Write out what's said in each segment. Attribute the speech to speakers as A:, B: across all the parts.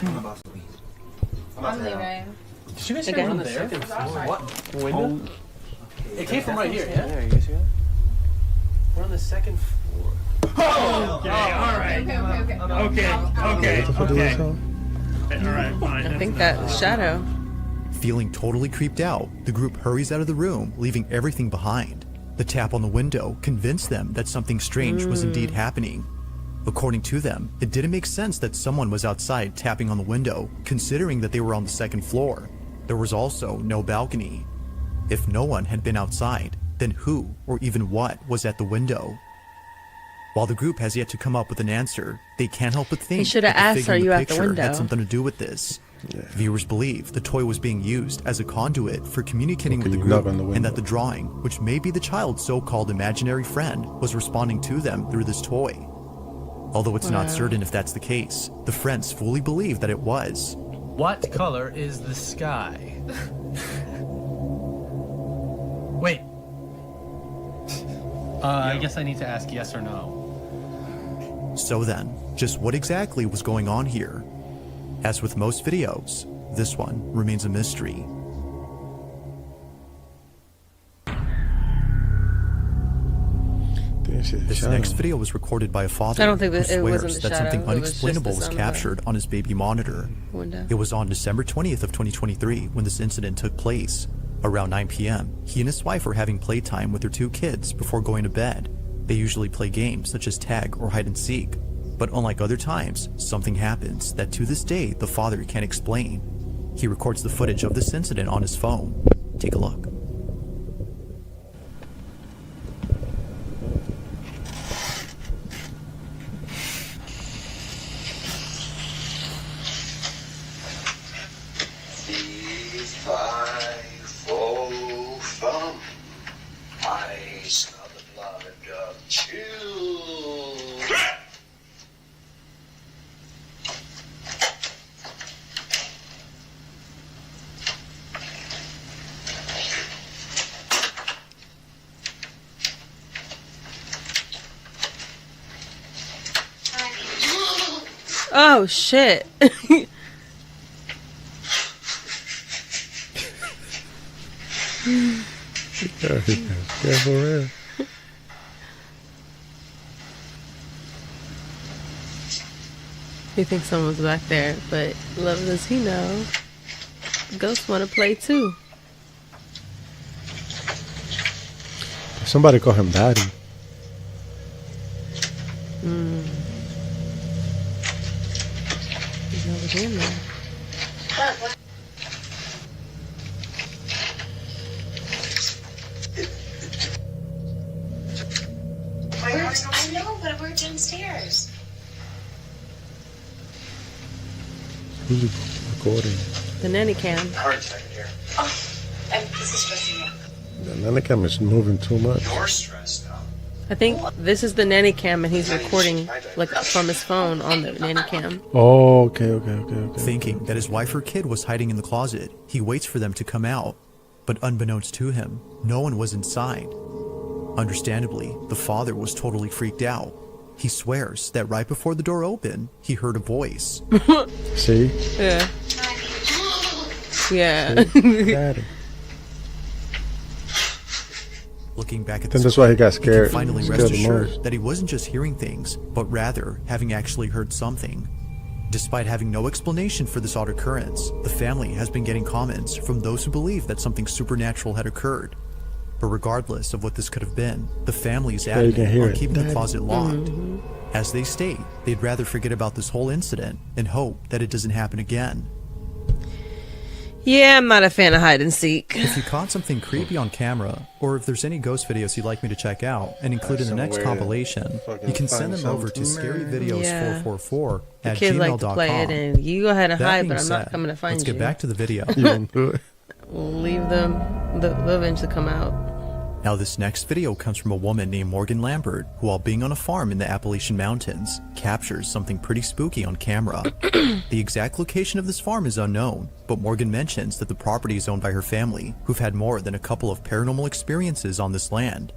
A: I'm leaving.
B: Did you guys hear on the second floor? What? Window?
C: Okay,
B: It came from right here, yeah?
C: Yeah, you guys hear that?
B: We're on the second floor.
D: Oh, okay, alright. Okay. Alright, fine.
E: I think that was Shadow.
F: Feeling totally creeped out, the group hurries out of the room, leaving everything behind. The tap on the window convinced them that something strange was indeed happening. According to them, it didn't make sense that someone was outside tapping on the window, considering that they were on the second floor. There was also no balcony. If no one had been outside, then who or even what was at the window? While the group has yet to come up with an answer, they can't help but think
E: should have
F: that the
E: asked,
F: figure
E: "Are
F: in
E: you
F: the
E: at the
F: picture
E: window?"
F: had something to do with this. Viewers believe the toy was being used as a conduit for communicating with the group, and that the drawing, which may be the child's so-called imaginary friend, was responding to them through this toy. Although it's not certain if that's the case, the friends fully believe that it was.
B: What color is the sky? Wait. I guess I need to ask yes or no.
F: So then, just what exactly was going on here? As with most videos, this one remains a mystery. This next video was recorded by a father
E: I don't think
F: who
E: that it
F: swears
E: wasn't
F: that
E: the
F: something
E: shadow, it was just
F: unexplainable
E: the
F: was
E: sun of the
F: captured on his baby monitor.
E: window.
F: It was on December 20th of 2023 when this incident took place. Around 9 p.m., he and his wife were having playtime with their 2 kids before going to bed. They usually play games such as tag or hide and seek. But unlike other times, something happens that to this day the father can't explain. He records the footage of this incident on his phone. Take a look.
G: I smell the blood of children.
E: Oh shit.
D: Careful, man.
E: He thinks someone's back there, but little does he know, ghosts want to play too.
D: Somebody call him daddy.
E: He's over here now.
A: I know, but we're downstairs.
D: Who's recording?
E: The nanny cam.
G: Hurry a second here.
A: This is stressing me out.
D: The nanny cam is moving too much.
G: You're stressed out.
E: I think this is the nanny cam and he's recording like from his phone on the nanny cam.
D: Oh, okay.
F: Thinking that his wife or kid was hiding in the closet, he waits for them to come out. But unbeknownst to him, no one was inside. Understandably, the father was totally freaked out. He swears that right before the door opened, he heard a voice.
D: See?
E: Yeah. Yeah.
D: Daddy.
F: Looking back at
D: Then
F: this,
D: that's why he got
F: he
D: scared.
F: can finally
D: Scared
F: rest
D: the
F: assured
D: most.
F: that he wasn't just hearing things, but rather having actually heard something. Despite having no explanation for this odd occurrence, the family has been getting comments from those who believe that something supernatural had occurred. But regardless of what this could have been, the family is
D: you
F: adamant
D: can hear
F: on
D: it.
F: keeping the closet locked. As they state, they'd rather forget about this whole incident and hope that it doesn't happen again.
E: Yeah, I'm not a fan of hide and seek.
F: If you caught something creepy on camera, or if there's any ghost videos you'd like me to check out and include in the next compilation, you can send them over to scaryvideos444
E: The
F: at
E: kids like to play it,
F: gmail.com.
E: and you go ahead and
F: That
E: hide,
F: being
E: but I'm not
F: said,
E: coming to find
F: let's
E: you.
F: get back to the video.
D: You won't do it.
E: We'll leave them. They'll eventually come out.
F: Now this next video comes from a woman named Morgan Lambert, who while being on a farm in the Appalachian Mountains, captures something pretty spooky on camera. The exact location of this farm is unknown, but Morgan mentions that the property is owned by her family, who've had more than a couple of paranormal experiences on this land.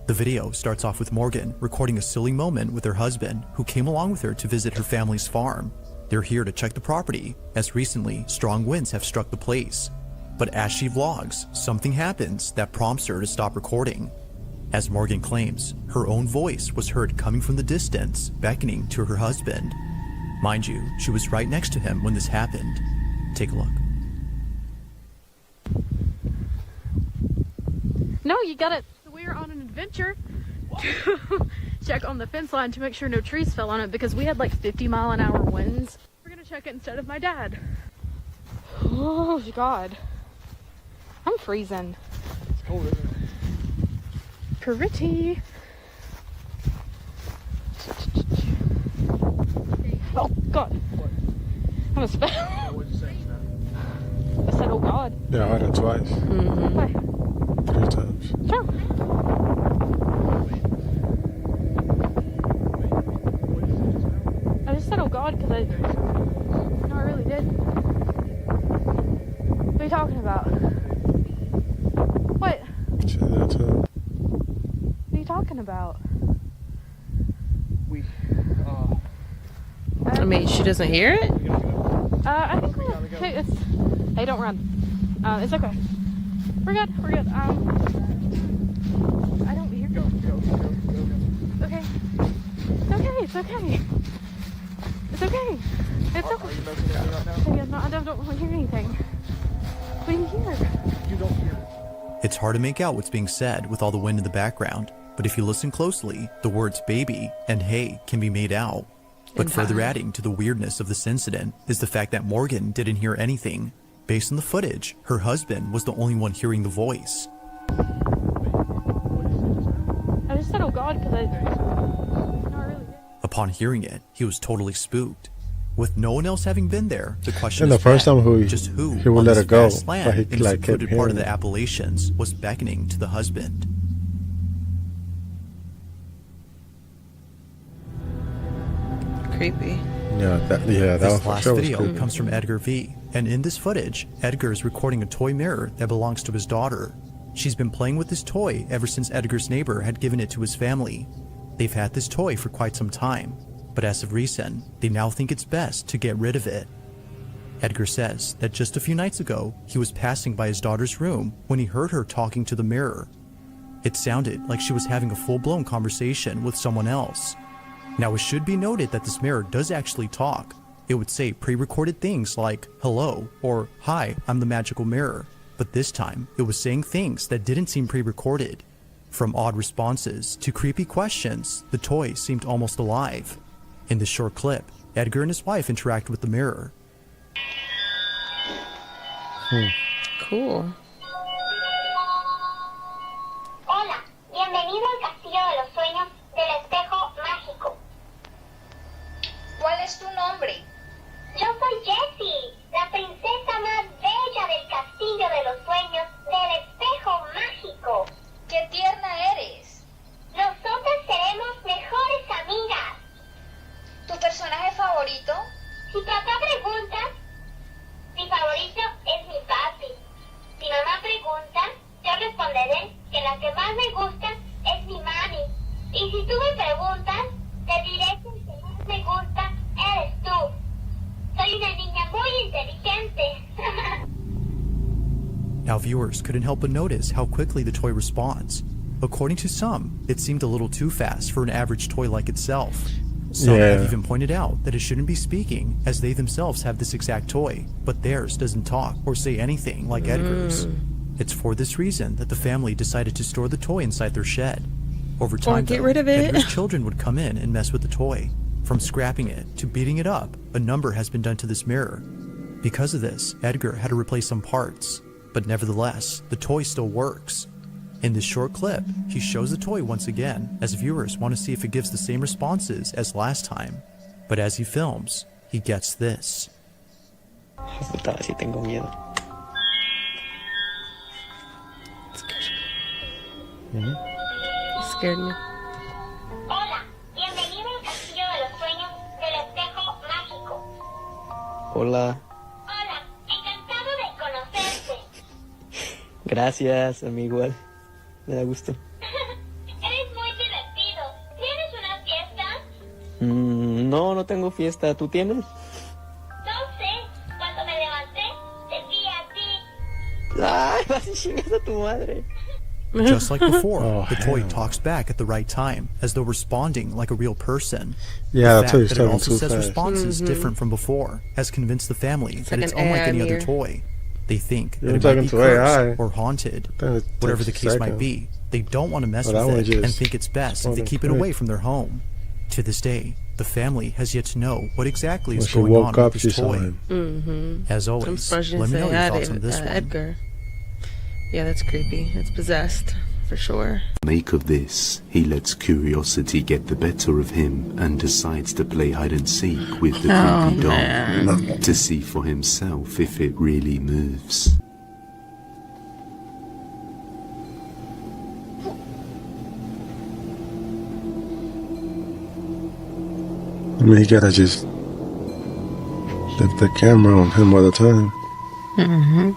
F: The video starts off with Morgan recording a silly moment with her husband, who came along with her to visit her family's farm. They're here to check the property, as recently strong winds have struck the place. But as she vlogs, something happens that prompts her to stop recording. As Morgan claims, her own voice was heard coming from the distance, beckoning to her husband. Mind you, she was right next to him when this happened. Take a look.
C: No, you gotta. We're on an adventure to check on the fence line to make sure no trees fell on it because we had like 50-mile-an-hour winds. We're gonna check it instead of my dad. Oh God, I'm freezing.
H: It's cold, isn't it?
C: Pretty. Oh God.
H: What?
C: I'm a spell.
H: What did you say just now?
C: I said, oh God.
D: Yeah, I heard it twice.
C: Why?
D: 3 times.
C: Sure.
H: What did you say just now?
C: I just said, oh God, because no, I really did. What are you talking about? What?
D: Say that too.
C: What are you talking about?
H: We,
E: I mean, she doesn't hear it?
H: we gotta go.
C: I think we're okay. Hey, don't run. It's okay. We're good. We're good. I don't hear.
H: Go.
C: Okay. It's okay. It's okay. It's
H: Are
C: okay.
H: you messing with me right now?
C: Yeah, no, I don't really hear anything. What do you hear?
H: You don't hear it.
F: It's hard to make out what's being said with all the wind in the background, but if you listen closely, the words baby and hey can be made out. But further adding to the weirdness of this incident is the fact that Morgan didn't hear anything. Based on the footage, her husband was the only one hearing the voice.
C: I just said, oh God, because no, I really did.
F: Upon hearing it, he was totally spooked. With no one else having been there, the question
D: And
F: is
D: the first
F: then,
D: time
F: just who
D: he would
F: on
D: let
F: this
D: her go,
F: vast land
D: but he,
F: in a
D: like, kept
F: secluded part of
D: hearing
F: the
D: it.
F: Appalachians was beckoning to the husband.
E: Creepy.
D: That
F: This
D: one for
F: last
D: sure was
F: video
D: creepy.
F: comes from Edgar V, and in this footage, Edgar is recording a toy mirror that belongs to his daughter. She's been playing with this toy ever since Edgar's neighbor had given it to his family. They've had this toy for quite some time, but as of recent, they now think it's best to get rid of it. Edgar says that just a few nights ago, he was passing by his daughter's room when he heard her talking to the mirror. It sounded like she was having a full-blown conversation with someone else. Now, it should be noted that this mirror does actually talk. It would say pre-recorded things like, hello, or hi, I'm the magical mirror. But this time, it was saying things that didn't seem pre-recorded. From odd responses to creepy questions, the toy seemed almost alive. In this short clip, Edgar and his wife interact with the mirror.
E: Cool.
I: Hola, bienvenido al Castillo de los Sueños del Espejo Mágico.
A: ¿Cuál es tu nombre?
I: Yo soy Jessie, la princesa más bella del Castillo de los Sueños del Espejo Mágico.
A: ¡Qué tierna eres!
I: Nosotras seremos mejores amigas.
A: ¿Tu personaje favorito?
I: Si papá pregunta, mi favorito es mi papi. Si mamá pregunta, yo responderé que la que más me gusta es mi mami. Y si tú me preguntas, te diré que el que más me gusta eres tú. Soy una niña muy inteligente.
F: Now, viewers couldn't help but notice how quickly the toy responds. According to some, it seemed a little too fast for an average toy like itself. Some have even pointed out that it shouldn't be speaking, as they themselves have this exact toy, but theirs doesn't talk or say anything like Edgar's. It's for this reason that the family decided to store the toy inside their shed. Over time,
E: get
F: though,
E: rid of it.
F: Edgar's children would come in and mess with the toy. From scrapping it to beating it up, a number has been done to this mirror. Because of this, Edgar had to replace some parts, but nevertheless, the toy still works. In this short clip, he shows the toy once again, as viewers want to see if it gives the same responses as last time. But as he films, he gets this.
J: Puta, sí tengo miedo.
E: It scared me.
I: Hola, bienvenido al Castillo de los Sueños del Espejo Mágico.
J: Hola.
I: Hola, encantado de conocerte.
J: Gracias, a mí igual. Me da gusto.
I: Eres muy divertido. ¿Tienes una fiesta?
J: No, no tengo fiesta. ¿Tú tienes? Ay, vas y chingas a tu madre.
F: Just like before,
D: Oh,
F: the toy
D: hell.
F: talks back at the right time, as though responding like a real person.
D: Yeah,
F: The
D: I told you
F: fact that it
D: talking
F: also
D: too
F: says
D: fast.
F: responses different from before has convinced the family that
E: like
F: it's
E: an
F: unlike
E: AI
F: any other
E: mirror.
F: toy. They think
D: You're
F: that it might
D: talking
F: be
D: to
F: cursed
D: AI.
F: or haunted.
D: Then it
F: Whatever the
D: takes a
F: case might
D: second.
F: be, they don't want to mess
D: But that one
F: with it and
D: just
F: think it's best if they
D: responded
F: keep it
D: quick.
F: away from their home. To this day, the family has yet to know what exactly
D: When
F: is
D: she
F: going on
D: woke
F: with
D: up,
F: this
D: she saw
F: toy.
D: him.
E: Mm-hmm.
F: As
E: I'm
F: always,
E: surprised you
F: let
E: didn't
F: me know
E: say
F: your
E: hi
F: thoughts on
E: to
F: this one.
E: Edgar. Yeah, that's creepy. It's possessed, for sure.
K: Make of this, he lets curiosity get the better of him and decides to play hide and seek with the creepy doll to see for himself if it really moves.
D: I mean, you gotta just lift the camera on him all the time.
E: Mm-hmm.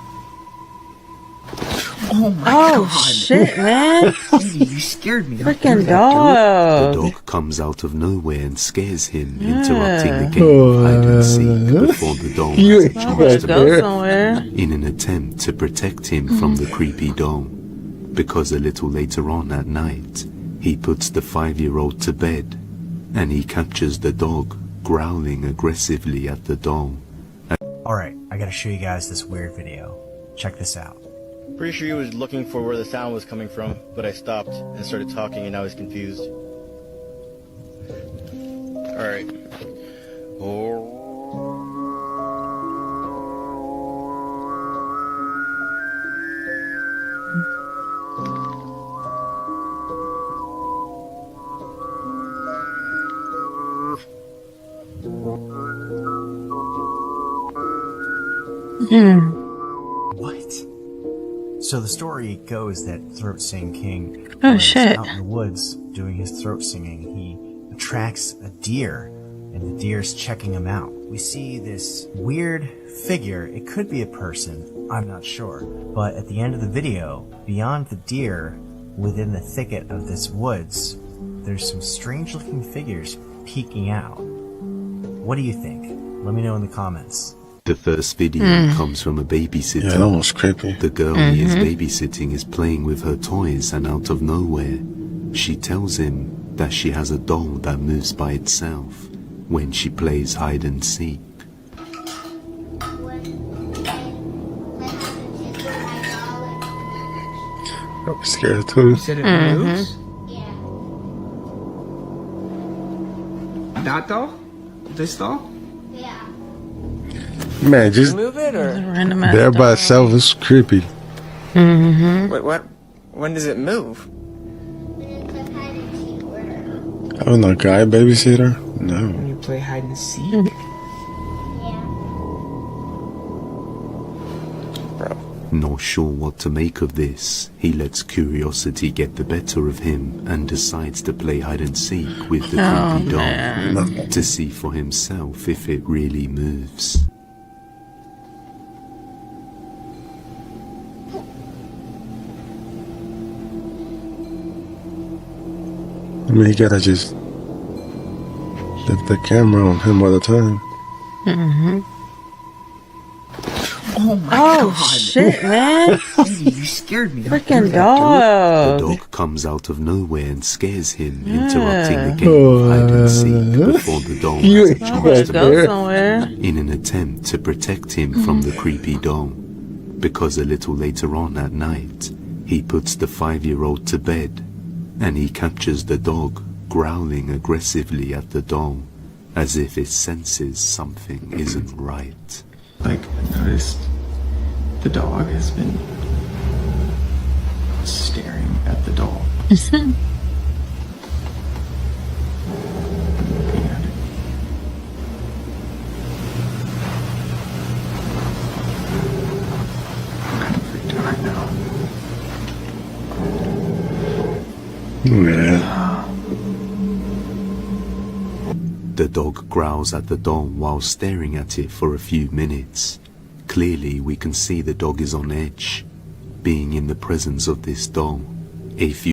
E: Oh, shit, man.
J: You scared me.
E: Freaking
K: The
E: dog.
K: dog comes out of nowhere and scares him, interrupting the game of hide and seek before the doll has a chance to
E: Go
K: move,
E: somewhere.
K: in an attempt to protect him from the creepy doll. Because a little later on at night, he puts the 5-year-old to bed, and he captures the dog, growling aggressively at the doll.
L: Alright, I gotta show you guys this weird video. Check this out.
J: Pretty sure he was looking for where the sound was coming from, but I stopped and started talking and I was confused. Alright.
L: What? So the story goes that Throat Sing King
E: Oh,
L: was
E: shit.
L: out in the woods doing his throat singing. He attracts a deer, and the deer's checking him out. We see this weird figure. It could be a person, I'm not sure. But at the end of the video, beyond the deer, within the thicket of this woods, there's some strange looking figures peeking out. What do you think? Let me know in the comments.
K: The first video comes from a babysitter.
D: Yeah, that was creepy.
K: The girl he is babysitting is playing with her toys, and out of nowhere, she tells him that she has a doll that moves by itself when she plays hide and seek.
D: I was scared too.
H: You said it moves?
I: Yeah.
H: That doll? This doll?
I: Yeah.
D: Man, just
H: Move it or?
E: Random
D: there by itself is creepy.
E: Mm-hmm.
H: Wait, what? When does it move?
I: When you play hide and seek with her.
D: I was no guy babysitter. No.
H: When you play hide and seek?
I: Yeah.
K: Not sure what to make of this, he lets curiosity get the better of him and decides to play hide and seek with the creepy doll to see for himself if it really moves.
D: I mean, you gotta just lift the camera on him all the time.
E: Mm-hmm.
H: Oh my
E: Oh,
H: god.
E: shit, man.
H: You scared me.
E: Freaking
K: The
E: dog.
K: dog comes out of nowhere and scares him, interrupting the game of hide and seek before the doll has a chance to
E: Go
K: move,
E: somewhere.
K: in an attempt to protect him from the creepy doll. Because a little later on at night, he puts the 5-year-old to bed, and he captures the dog, growling aggressively at the doll, as if it senses something isn't right.
H: Like, I noticed the dog has been staring at the doll. Looking at it. I'm kind of freaked out right now.
D: Yeah.
K: The dog growls at the doll while staring at it for a few minutes. Clearly, we can see the dog is on edge, being in the presence of this doll. A few